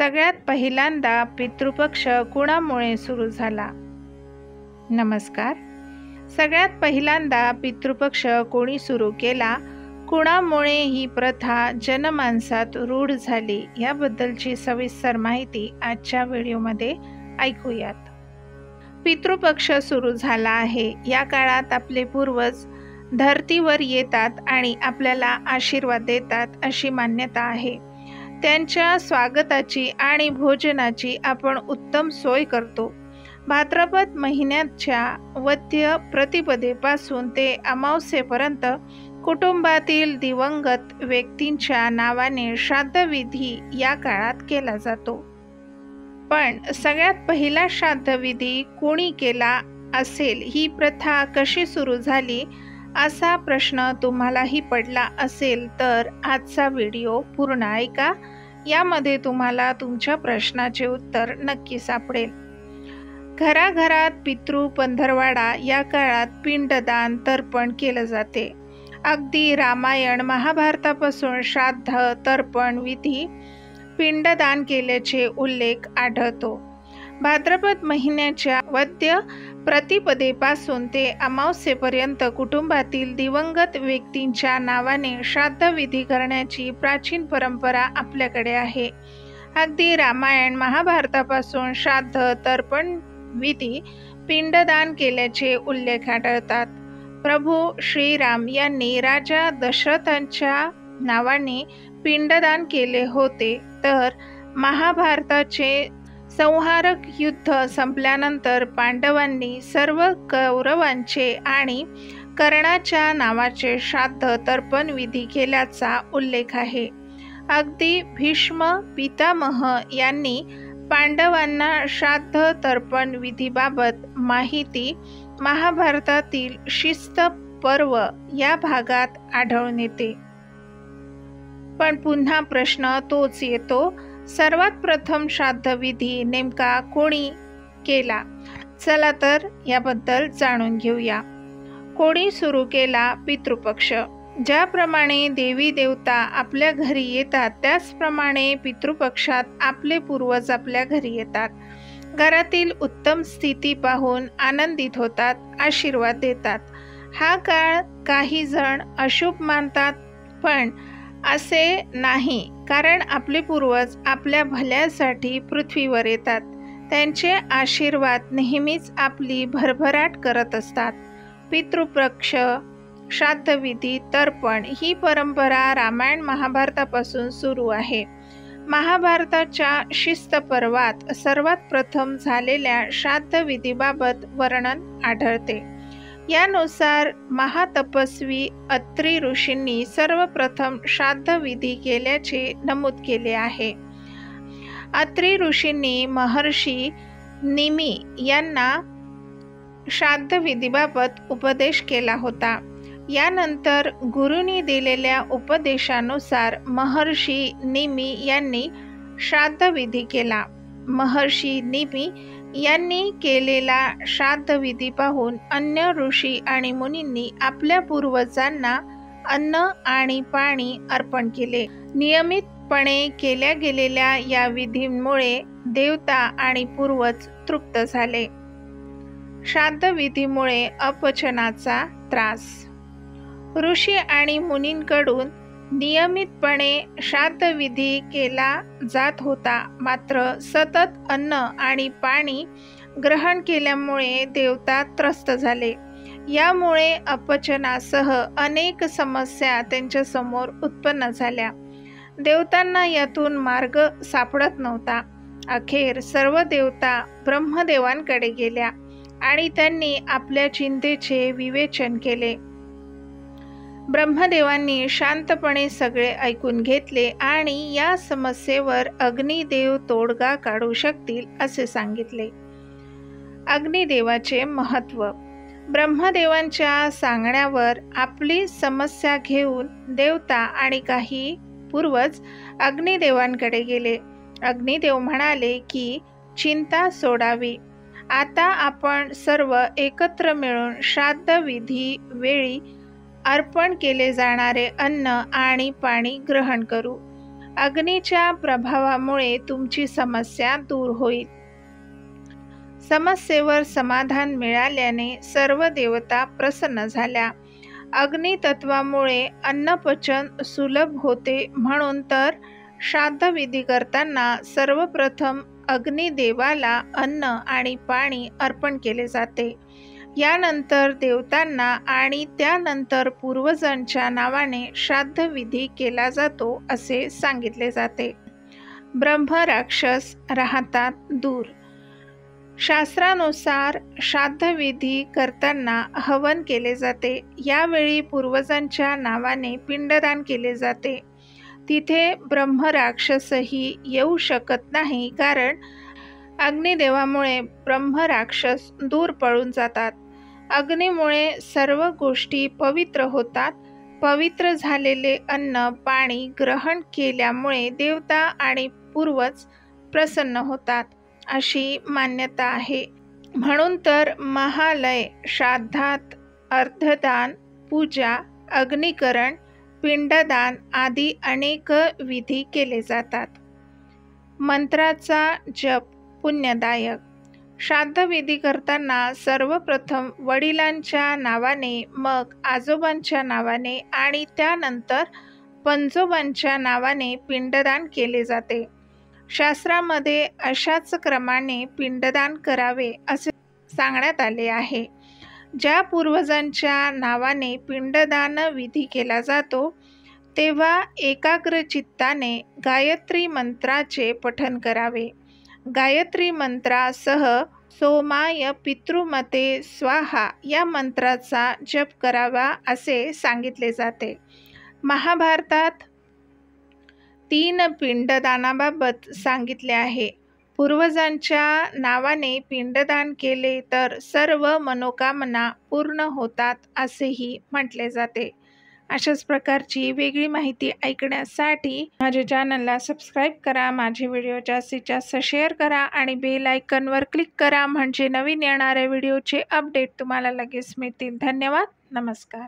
सगळ्यात पहिल्यांदा पितृपक्ष कुणामुळे सुरू झाला? नमस्कार. सगळ्यात पहिल्यांदा पितृपक्ष कोणी सुरू केला, कुणामुळे ही प्रथा जनमानसात रूढ झाली याबद्दलची सविस्तर माहिती आजच्या व्हिडिओमध्ये ऐकूयात. पितृपक्ष सुरू झाला आहे. या काळात आपले पूर्वज धर्तीवर येतात आणि आपल्याला आशीर्वाद देतात अशी मान्यता आहे. त्यांच्या स्वागताची आणि भोजनाची आपण उत्तम सोय करतो. भाद्रपद महिन्याच्या वद्य प्रतिपदेपासून ते अमावस्येपर्यंत कुटुंबातील दिवंगत व्यक्तींच्या नावाने श्राद्धविधी या काळात केला जातो. पण सगळ्यात पहिला श्राद्धविधी कोणी केला असेल, ही प्रथा कशी सुरू झाली असा प्रश्न तुम्हालाही पडला असेल तर आजचा व्हिडिओ पूर्ण ऐका. यामध्ये तुम्हाला तुमच्या प्रश्नाचे उत्तर नक्की सापडेल. घराघरात पितृ पंधरवाडा या काळात पिंडदान तर्पण केलं जाते. अगदी रामायण महाभारतापासून श्राद्ध तर्पण विधी पिंडदान केल्याचे उल्लेख आढळतो. भाद्रपद महिन्याच्या वद्य प्रतिपदेपासून ते अमावस्येपर्यंत कुटुंबातील दिवंगत व्यक्तींच्या नावाने श्राद्धविधी करण्याची प्राचीन परंपरा आपल्याकडे आहे. अगदी रामायण महाभारतापासून श्राद्ध तर्पण विधी पिंडदान केल्याचे उल्लेख आढळतात. प्रभू श्रीराम यांनी राजा दशरथांच्या नावाने पिंडदान केले होते, तर महाभारताचे संहारक युद्ध संपल्यानंतर पांडवांनी सर्व कौरवांचे आणि कर्णाच्या नावाचे श्राद्ध तर्पण विधी केल्याचा उल्लेख आहे. अगदी भीष्म पितामह यांनी पांडवांना श्राद्ध तर्पण विधीबाबत माहिती महाभारतातील शिस्त पर्व या भागात आढळून येते. पण पुन्हा प्रश्न तोच येतो, सर्वात प्रथम श्राद्धविधी नेमका कोणी केला? चला तर याबद्दल जाणून घेऊया. कोणी सुरू केला पितृपक्ष? ज्याप्रमाणे देवी देवता आपल्या घरी येतात त्याचप्रमाणे पितृपक्षात आपले पूर्वज आपल्या घरी येतात. घरातील उत्तम स्थिती पाहून आनंदित होतात, आशीर्वाद देतात. हा काळ काही जण अशुभ मानतात, पण असे नाही, कारण आपले पूर्वज आपल्या भल्यासाठी पृथ्वीवर येतात. त्यांचे आशीर्वाद नेहमीच आपली भरभराट करत असतात. पितृपक्ष, श्राद्धविधी, तर्पण ही परंपरा रामायण महाभारतापासून सुरू आहे. महाभारताच्या शिस्त पर्वात सर्वात प्रथम झालेल्या श्राद्धविधीबाबत वर्णन आढळते. यानुसार महातपस्वी अत्री ऋषींनी सर्वप्रथम श्राद्धविधी केल्याचे नमूद केले आहे. अत्री ऋषींनी महर्षी निमी यांना श्राद्धविधीबाबत उपदेश केला होता. यानंतर गुरूंनी दिलेल्या उपदेशानुसार महर्षी निमी यांनी श्राद्धविधी केला. महर्षी निमी यांनी केलेला श्राद्धविधी पाहून अन्य ऋषी आणि मुनींनी आपल्या पूर्वजांना अन्न आणि पाणी अर्पण केले. नियमितपणे केल्या गेलेल्या या विधींमुळे देवता आणि पूर्वज तृप्त झाले. श्राद्धविधीमुळे अपचनाचा त्रास. ऋषी आणि मुनींकडून नियमितपणे श्राद्धविधी केला जात होता, मात्र सतत अन्न आणि पाणी ग्रहण केल्यामुळे देवता त्रस्त झाले. यामुळे अपचनासह अनेक समस्या त्यांच्यासमोर उत्पन्न झाल्या. देवतांना यातून मार्ग सापडत नव्हता. अखेर सर्व देवता ब्रह्मदेवांकडे गेल्या आणि त्यांनी आपल्या चिंतेचे विवेचन केले. ब्रह्मदेवांनी शांतपणे सगळे ऐकून घेतले आणि या समस्येवर अग्निदेव तोडगा काढू शकतील असे सांगितले. अग्निदेवाचे महत्त्व. ब्रह्मदेवांच्या सांगण्यावर आपली समस्या घेऊन देवता आणि काही पूर्वज अग्निदेवांकडे गेले. अग्निदेव म्हणाले की चिंता सोडावी. आता आपण सर्व एकत्र मिळून श्राद्धविधी वेळी अर्पण केले जाणारे अन्न आणि पाणी ग्रहण करू. अग्नीच्या प्रभावामुळे तुमची समस्या दूर होईल. समस्येवर समाधान मिळाल्याने सर्व देवता प्रसन्न झाल्या. अग्नितत्वामुळे अन्नपचन सुलभ होते, म्हणून तर श्राद्धविधी करताना सर्वप्रथम अग्निदेवाला अन्न आणि पाणी अर्पण केले जाते. यानंतर देवतांना आणि त्यानंतर पूर्वजांच्या नावाने श्राद्धविधी केला जातो असे सांगितले जाते. ब्रह्मराक्षस राहतात दूर. शास्त्रानुसार श्राद्धविधी करताना हवन केले जाते. यावेळी पूर्वजांच्या नावाने पिंडदान केले जाते. तिथे ब्रह्मराक्षसही येऊ शकत नाही, कारण अग्निदेवामुळे ब्रह्मराक्षस दूर पळून जातात. अग्नीमुळे सर्व गोष्टी पवित्र होतात. पवित्र झालेले अन्न पाणी ग्रहण केल्यामुळे देवता आणि पूर्वज प्रसन्न होतात अशी मान्यता आहे. म्हणून तर महालय श्राद्धात अर्धदान, पूजा, अग्निकरण, पिंडदान आदी अनेक विधी केले जातात. मंत्राचा जप पुण्यदायक. श्राद्धविधी करताना सर्वप्रथम वडिलांच्या नावाने, मग आजोबांच्या नावाने आणि त्यानंतर पंजोबांच्या नावाने पिंडदान केले जाते. शास्त्रामध्ये अशाच क्रमाने पिंडदान करावे असे सांगण्यात आले आहे. ज्या पूर्वजांच्या नावाने पिंडदान विधी केला जातो तेव्हा एकाग्र चित्ताने गायत्री मंत्राचे पठण करावे. गायत्री मंत्रासह सोमाय पितृमते स्वाहा या मंत्राचा जप करावा असे सांगितले जाते. महाभारतात 3 पिंडदानाबाबत सांगितले आहे. पूर्वजांच्या नावाने पिंडदान केले तर सर्व मनोकामना पूर्ण होतात असेही म्हटले जाते. अशाच प्रकारची वेगळी माहिती ऐकण्यासाठी माझ्या चॅनलला सबस्क्राईब करा, माझे व्हिडिओ जास्तीत जास्त शेअर करा आणि बेल आयकॉनवर क्लिक करा, म्हणजे नवीन येणाऱ्या व्हिडिओचे अपडेट तुम्हाला लगेच मिळतील. धन्यवाद. नमस्कार.